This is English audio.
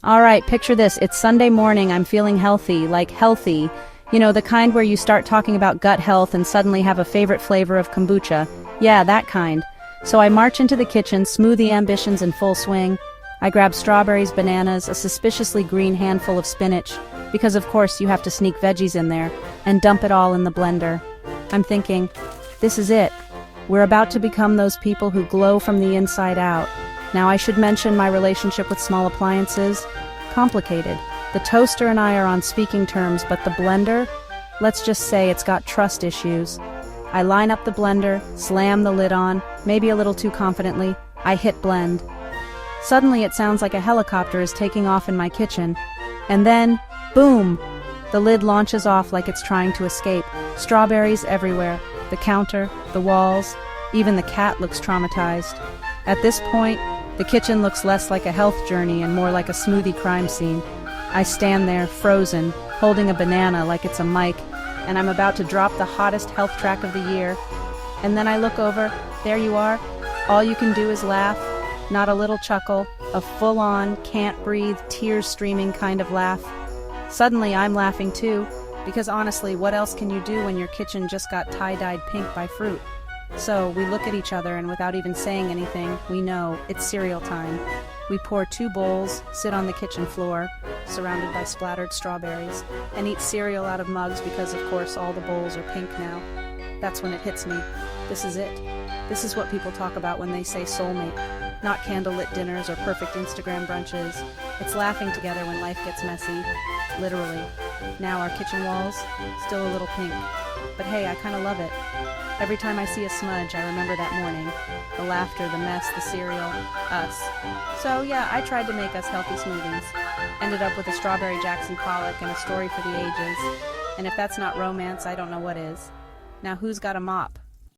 All right, picture this. It's Sunday morning. I'm feeling healthy, like healthy. You know, the kind where you start talking about gut health and suddenly have a favorite flavor of kombucha. Yeah, that kind. So I march into the kitchen, smoothie ambitions in full swing. I grab strawberries, bananas, a suspiciously green handful of spinach, because of course you have to sneak veggies in there, and dump it all in the blender. I'm thinking, this is it. We're about to become those people who glow from the inside out. Now I should mention my relationship with small appliances. Complicated. The toaster and I are on speaking terms, but the blender? Let's just say it's got trust issues. I line up the blender, slam the lid on, maybe a little too confidently. I hit blend. Suddenly it sounds like a helicopter is taking off in my kitchen. And then, boom! The lid launches off like it's trying to escape. Strawberries everywhere. The counter, the walls, even the cat looks traumatized. At this point, the kitchen looks less like a health journey and more like a smoothie crime scene. I stand there, frozen, holding a banana like it's a mic, and I'm about to drop the hottest health track of the year. And then I look over, there you are. All you can do is laugh, not a little chuckle, a full-on, can't breathe, tears streaming kind of laugh. Suddenly I'm laughing too, because honestly, what else can you do when your kitchen just got tie-dyed pink by fruit? So we look at each other and without even saying anything, we know it's cereal time. We pour 2 bowls, sit on the kitchen floor, surrounded by splattered strawberries, and eat cereal out of mugs because of course all the bowls are pink now. That's when it hits me. This is it. This is what people talk about when they say soulmate. Not candlelit dinners or perfect Instagram brunches. It's laughing together when life gets messy. Literally. Now our kitchen walls, still a little pink. But hey, I kinda love it. Every time I see a smudge, I remember that morning. The laughter, the mess, the cereal, us. So yeah, I tried to make us healthy smoothies. Ended up with a strawberry Jackson Pollock and a story for the ages. And if that's not romance, I don't know what is. Now who's got a mop?